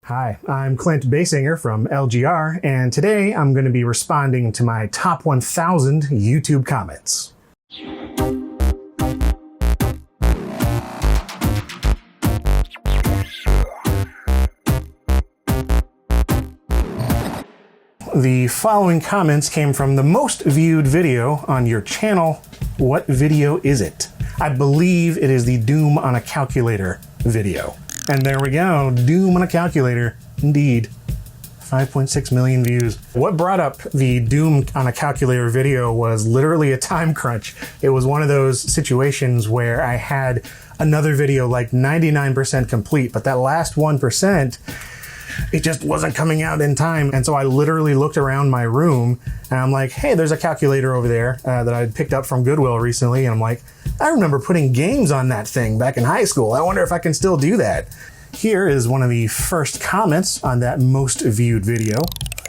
Hi, I'm Clint Basinger from LGR, and today I'm going to be responding to my top 1,000 YouTube comments. The following comments came from the most viewed video on your channel. What video is it? I believe it is the Doom on a Calculator video. And there we go, Doom on a Calculator, indeed. 5.6 million views. What brought up the Doom on a Calculator video was literally a time crunch. It was one of those situations where I had another video like 99% complete, but that last 1%, it just wasn't coming out in time. And so I literally looked around my room and I'm like, hey, there's a calculator over there that I picked up from Goodwill recently. And I'm like, I remember putting games on that thing back in high school. I wonder if I can still do that. Here is one of the first comments on that most viewed video.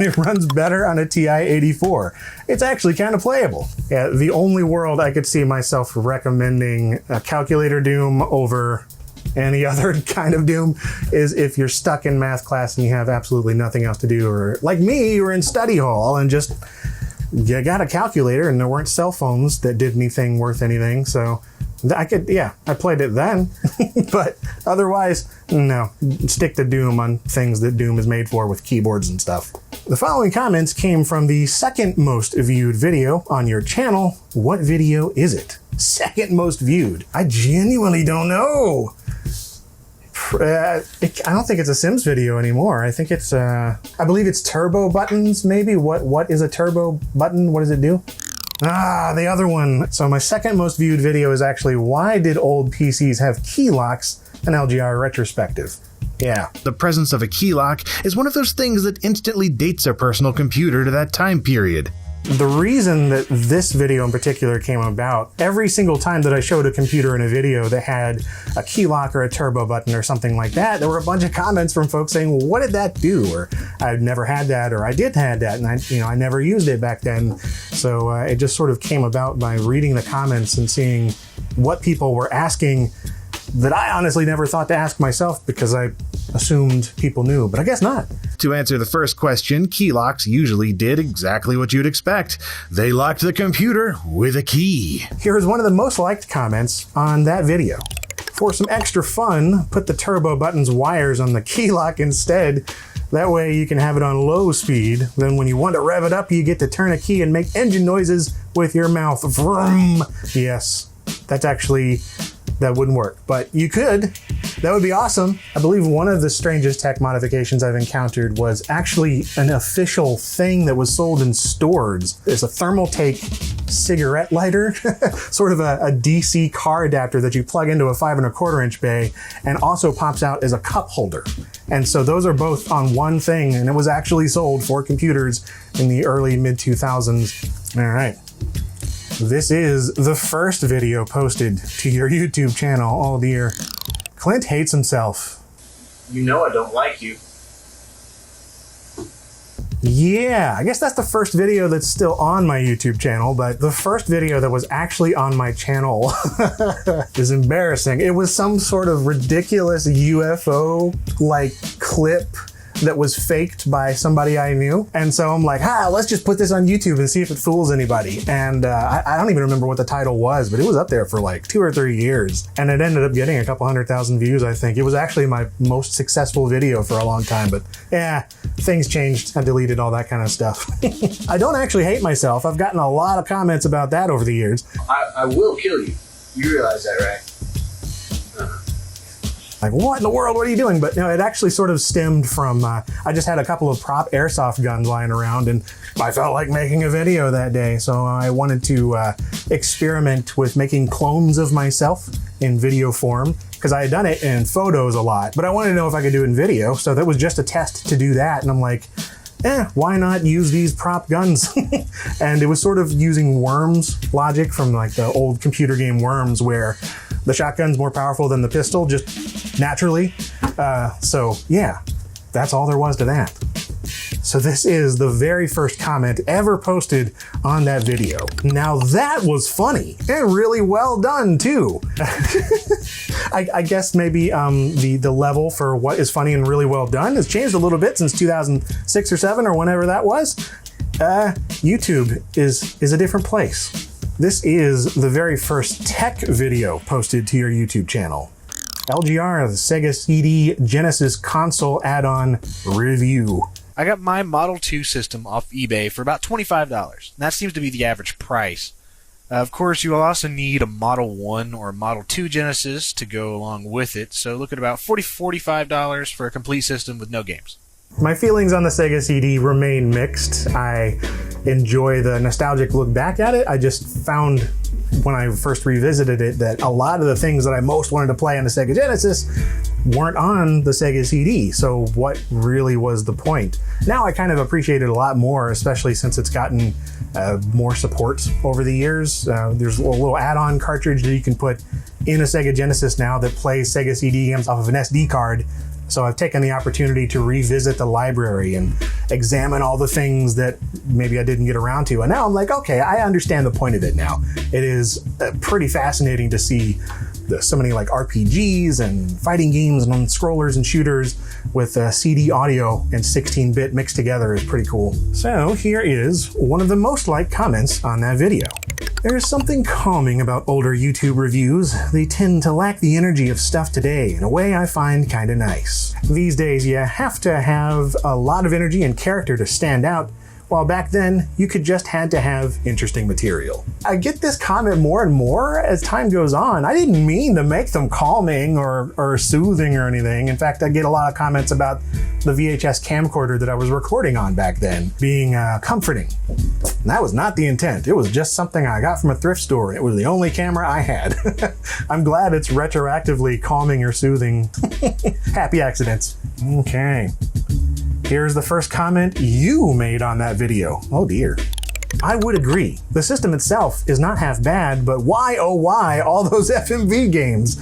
It runs better on a TI-84. It's actually kind of playable. Yeah, the only world I could see myself recommending a calculator Doom over any other kind of Doom is if you're stuck in math class and you have absolutely nothing else to do, or like me, you were in study hall and just, you got a calculator and there weren't cell phones that did anything worth anything. So I played it then, but otherwise, no, stick to Doom on things that Doom is made for with keyboards and stuff. The following comments came from the second most viewed video on your channel. What video is it? Second most viewed. I genuinely don't know. I don't think it's a Sims video anymore. I think it's, I believe it's turbo buttons, maybe. What is a turbo button? What does it do? Ah, the other one. So my second most viewed video is actually, why did old PCs have key locks? An LGR retrospective. Yeah. The presence of a key lock is one of those things that instantly dates a personal computer to that time period. The reason that this video in particular came about, every single time that I showed a computer in a video that had a key lock or a turbo button or something like that, there were a bunch of comments from folks saying, well, what did that do? Or I've never had that, or I did have that, and I never used it back then. So it just sort of came about by reading the comments and seeing what people were asking that I honestly never thought to ask myself because I assumed people knew, but I guess not. To answer the first question, key locks usually did exactly what you'd expect. They locked the computer with a key. Here's one of the most liked comments on that video. For some extra fun, put the turbo button's wires on the key lock instead. That way you can have it on low speed. Then when you want to rev it up, you get to turn a key and make engine noises with your mouth. Vroom. Yes, that wouldn't work, but you could. That would be awesome. I believe one of the strangest tech modifications I've encountered was actually an official thing that was sold in stores. It's a Thermaltake cigarette lighter, sort of a DC car adapter that you plug into a 5 1/4 inch bay and also pops out as a cup holder. And so those are both on one thing, and it was actually sold for computers in the early mid 2000s. All right. This is the first video posted to your YouTube channel. Oh dear. Clint hates himself. You know I don't like you. Yeah, I guess that's the first video that's still on my YouTube channel, but the first video that was actually on my channel is embarrassing. It was some sort of ridiculous UFO-like clip that was faked by somebody I knew. And so I'm like, let's just put this on YouTube and see if it fools anybody. And I don't even remember what the title was, but it was up there for like 2 or 3 years. And it ended up getting a couple 100,000 views, I think. It was actually my most successful video for a long time, but yeah, things changed. I deleted all that kind of stuff. I don't actually hate myself. I've gotten a lot of comments about that over the years. I will kill you. You realize that, right? Like, what in the world? What are you doing? But no, it actually sort of stemmed from, I just had a couple of prop airsoft guns lying around and I felt like making a video that day. So I wanted to experiment with making clones of myself in video form, because I had done it in photos a lot, but I wanted to know if I could do it in video. So that was just a test to do that. And I'm like, why not use these prop guns? And it was sort of using Worms logic from like the old computer game Worms, where the shotgun's more powerful than the pistol, just naturally. So yeah, that's all there was to that. So this is the very first comment ever posted on that video. Now that was funny and really well done too. I guess maybe the level for what is funny and really well done has changed a little bit since 2006 or 7 or whenever that was. YouTube is a different place. This is the very first tech video posted to your YouTube channel. LGR, the Sega CD Genesis console add-on review. I got my Model 2 system off eBay for about $25. That seems to be the average price. Of course, you will also need a Model 1 or Model 2 Genesis to go along with it, so look at about $45 for a complete system with no games. My feelings on the Sega CD remain mixed. I enjoy the nostalgic look back at it. I just found when I first revisited it that a lot of the things that I most wanted to play on the Sega Genesis weren't on the Sega CD, so what really was the point? Now I kind of appreciate it a lot more, especially since it's gotten more support over the years. There's a little add-on cartridge that you can put in a Sega Genesis now that plays Sega CD games off of an SD card. So I've taken the opportunity to revisit the library and examine all the things that maybe I didn't get around to. And now I'm like, okay, I understand the point of it now. It is pretty fascinating to see so many like RPGs and fighting games and scrollers and shooters with CD audio and 16-bit mixed together is pretty cool. So here is one of the most liked comments on that video. There is something calming about older YouTube reviews. They tend to lack the energy of stuff today in a way I find kinda nice. These days you have to have a lot of energy and character to stand out, while back then you just had to have interesting material. I get this comment more and more as time goes on. I didn't mean to make them calming or soothing or anything. In fact, I get a lot of comments about the VHS camcorder that I was recording on back then being comforting. And that was not the intent. It was just something I got from a thrift store. It was the only camera I had. I'm glad it's retroactively calming or soothing. Happy accidents. Okay. Here's the first comment you made on that video. Oh dear. I would agree. The system itself is not half bad, but why oh why all those FMV games?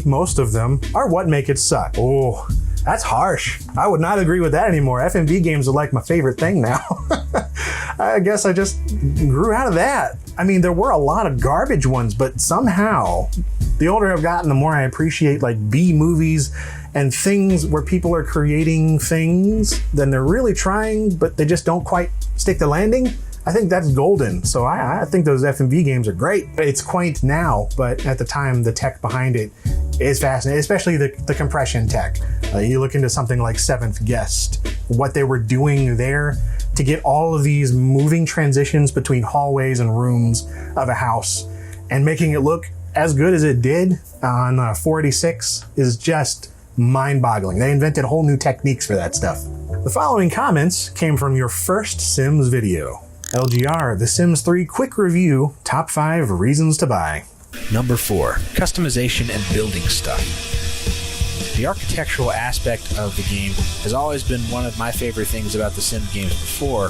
Most of them, are what make it suck. Oh, that's harsh. I would not agree with that anymore. FMV games are like my favorite thing now. I guess I just grew out of that. I mean, there were a lot of garbage ones, but somehow, the older I've gotten, the more I appreciate like B movies and things where people are creating things, then they're really trying, but they just don't quite stick the landing. I think that's golden. So I think those FMV games are great. It's quaint now, but at the time, the tech behind it is fascinating, especially the compression tech. You look into something like Seventh Guest, what they were doing there to get all of these moving transitions between hallways and rooms of a house and making it look as good as it did on 486 is just mind-boggling. They invented whole new techniques for that stuff. The following comments came from your first Sims video. LGR, The Sims 3 Quick Review, Top 5 Reasons to Buy. Number 4, customization and building stuff. The architectural aspect of the game has always been one of my favorite things about the Sims games before,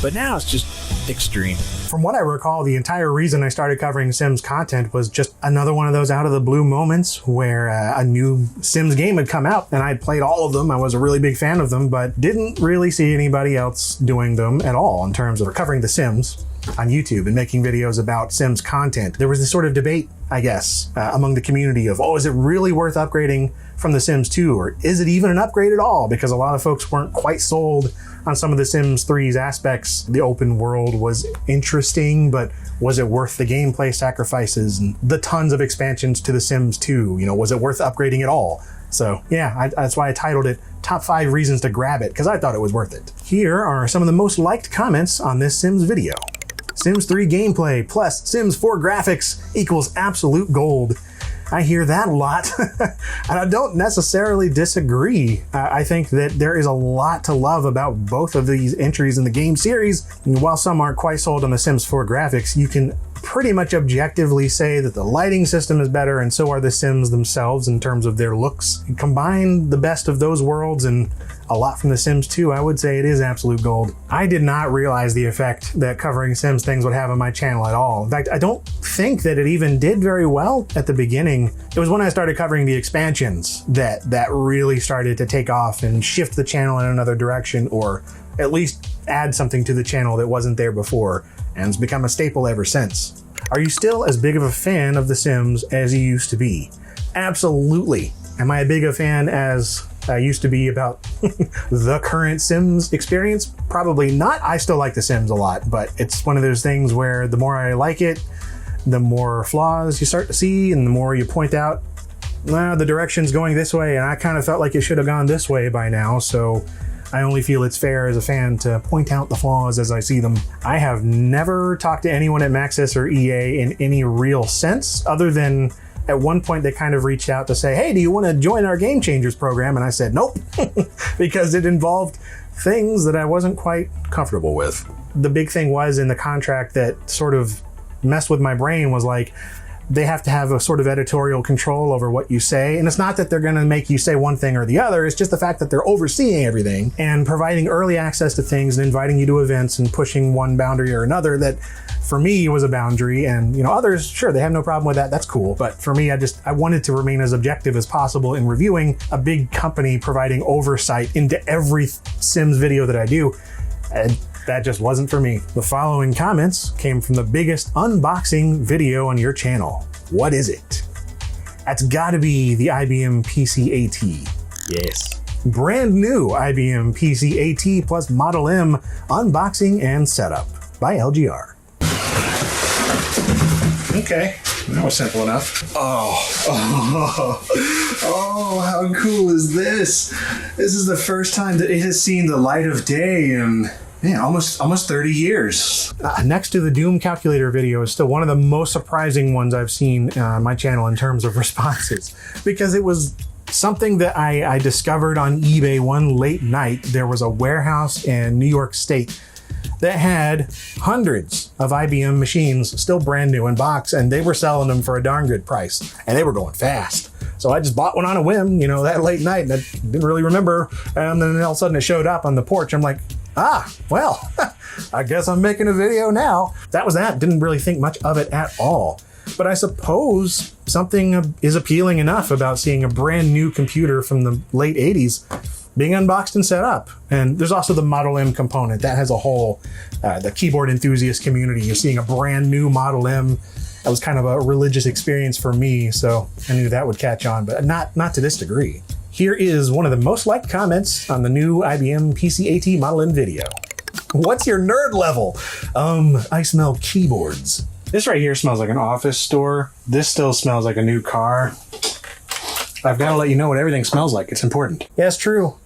but now it's just extreme. From what I recall, the entire reason I started covering Sims content was just another one of those out of the blue moments where a new Sims game had come out and I'd played all of them. I was a really big fan of them, but didn't really see anybody else doing them at all in terms of covering The Sims on YouTube and making videos about Sims content. There was this sort of debate, I guess, among the community of, is it really worth upgrading from The Sims 2? Or is it even an upgrade at all? Because a lot of folks weren't quite sold on some of The Sims 3's aspects. The open world was interesting, but was it worth the gameplay sacrifices and the tons of expansions to The Sims 2? Was it worth upgrading at all? So yeah, that's why I titled it Top 5 Reasons to Grab It, because I thought it was worth it. Here are some of the most liked comments on this Sims video. Sims 3 gameplay plus Sims 4 graphics equals absolute gold. I hear that a lot, and I don't necessarily disagree. I think that there is a lot to love about both of these entries in the game series. And while some aren't quite sold on the Sims 4 graphics, you can pretty much objectively say that the lighting system is better, and so are the Sims themselves in terms of their looks. You combine the best of those worlds and a lot from The Sims 2, I would say it is absolute gold. I did not realize the effect that covering Sims things would have on my channel at all. In fact, I don't think that it even did very well at the beginning. It was when I started covering the expansions that really started to take off and shift the channel in another direction or at least add something to the channel that wasn't there before, and it's become a staple ever since. Are you still as big of a fan of The Sims as you used to be? Absolutely. Am I as big a fan as I used to be about the current Sims experience? Probably not. I still like The Sims a lot, but it's one of those things where the more I like it, the more flaws you start to see, and the more you point out, well, the direction's going this way, and I kind of felt like it should have gone this way by now, so I only feel it's fair as a fan to point out the flaws as I see them. I have never talked to anyone at Maxis or EA in any real sense, other than at one point they kind of reached out to say, hey, do you want to join our Game Changers program? And I said, nope, because it involved things that I wasn't quite comfortable with. The big thing was in the contract that sort of messed with my brain was like, they have to have a sort of editorial control over what you say. And it's not that they're going to make you say one thing or the other. It's just the fact that they're overseeing everything and providing early access to things and inviting you to events and pushing one boundary or another that for me was a boundary. And, you know, others, sure, they have no problem with that. That's cool. But for me, I wanted to remain as objective as possible in reviewing a big company providing oversight into every Sims video that I do. And that just wasn't for me. The following comments came from the biggest unboxing video on your channel. What is it? That's gotta be the IBM PC AT. Yes. Brand new IBM PC AT plus Model M unboxing and setup by LGR. Okay, that was simple enough. Oh, how cool is this? This is the first time that it has seen the light of day in almost 30 years. Next to the Doom calculator video is still one of the most surprising ones I've seen on my channel in terms of responses, because it was something that I discovered on eBay one late night. There was a warehouse in New York State that had hundreds of IBM machines, still brand new in box, and they were selling them for a darn good price, and they were going fast. So I just bought one on a whim, that late night, and I didn't really remember, and then all of a sudden it showed up on the porch. I'm like, well, I guess I'm making a video now. That was that. Didn't really think much of it at all. But I suppose something is appealing enough about seeing a brand new computer from the late 80s being unboxed and set up. And there's also the Model M component. That has a whole, the keyboard enthusiast community. You're seeing a brand new Model M. That was kind of a religious experience for me, so I knew that would catch on, but not to this degree. Here is one of the most liked comments on the new IBM PC AT Model M video. What's your nerd level? I smell keyboards. This right here smells like an office store. This still smells like a new car. I've got to let you know what everything smells like. It's important. Yeah, it's true.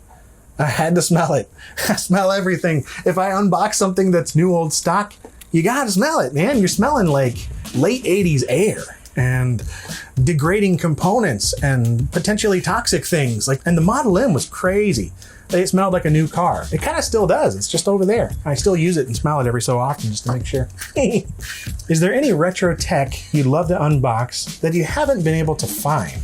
I had to smell it. I smell everything. If I unbox something that's new old stock, you got to smell it, man. You're smelling like late 80s air and degrading components and potentially toxic things. And the Model M was crazy. It smelled like a new car. It kind of still does. It's just over there. I still use it and smell it every so often just to make sure. Is there any retro tech you'd love to unbox that you haven't been able to find?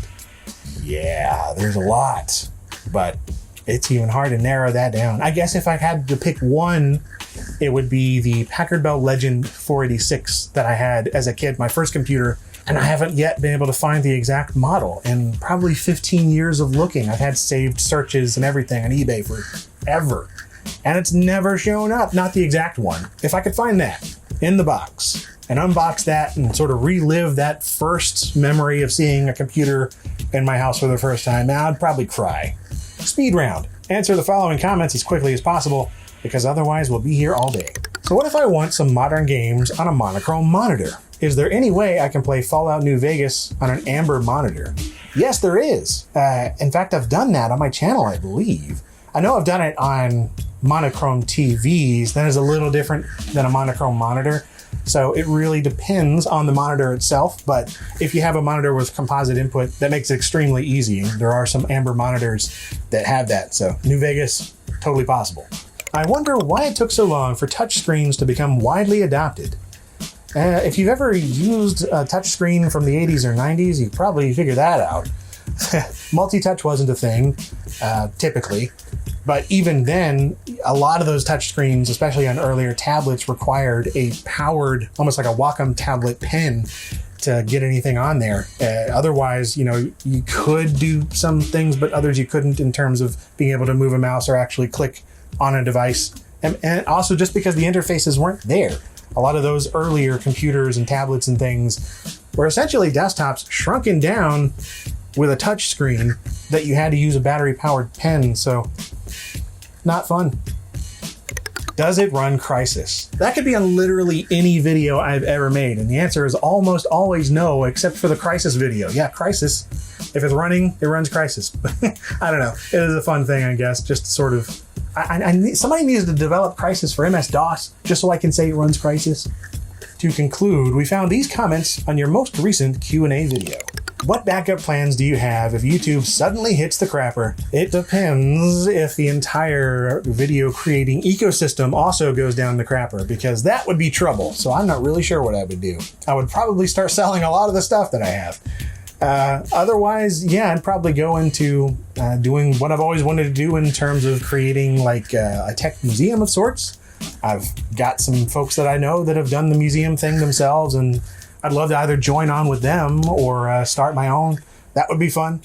Yeah, there's a lot, but it's even hard to narrow that down. I guess if I had to pick one, it would be the Packard Bell Legend 486 that I had as a kid, my first computer, and I haven't yet been able to find the exact model in probably 15 years of looking. I've had saved searches and everything on eBay forever, and it's never shown up, not the exact one. If I could find that in the box and unbox that and sort of relive that first memory of seeing a computer in my house for the first time, I'd probably cry. Speed round. Answer the following comments as quickly as possible, because otherwise we'll be here all day. So what if I want some modern games on a monochrome monitor? Is there any way I can play Fallout New Vegas on an amber monitor? Yes, there is. In fact, I've done that on my channel, I believe. I know I've done it on monochrome TVs. That is a little different than a monochrome monitor. So it really depends on the monitor itself, but if you have a monitor with composite input, that makes it extremely easy. There are some amber monitors that have that, so New Vegas, totally possible. I wonder why it took so long for touchscreens to become widely adopted. If you've ever used a touchscreen from the 80s or 90s, you probably figured that out. Multi-touch wasn't a thing, typically. But even then, a lot of those touchscreens, especially on earlier tablets, required a powered, almost like a Wacom tablet pen to get anything on there. Otherwise, you could do some things, but others you couldn't in terms of being able to move a mouse or actually click on a device And also just because the interfaces weren't there. A lot of those earlier computers and tablets and things were essentially desktops shrunken down with a touch screen that you had to use a battery-powered pen, so not fun. Does it run Crysis? That could be on literally any video I've ever made, and the answer is almost always no, except for the Crysis video. Yeah, Crysis. If it's running, it runs Crysis. I don't know. It is a fun thing, I guess, just sort of... somebody needs to develop Crysis for MS-DOS, just so I can say it runs Crysis. To conclude, we found these comments on your most recent Q&A video. What backup plans do you have if YouTube suddenly hits the crapper? It depends if the entire video creating ecosystem also goes down the crapper, because that would be trouble. So I'm not really sure what I would do. I would probably start selling a lot of the stuff that I have. Otherwise, yeah, I'd probably go into doing what I've always wanted to do in terms of creating like a tech museum of sorts. I've got some folks that I know that have done the museum thing themselves, and I'd love to either join on with them or start my own. That would be fun.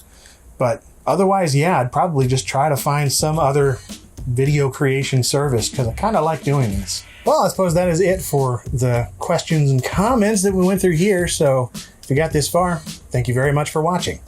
But otherwise, yeah, I'd probably just try to find some other video creation service, because I kind of like doing this. Well, I suppose that is it for the questions and comments that we went through here. So if you got this far, thank you very much for watching.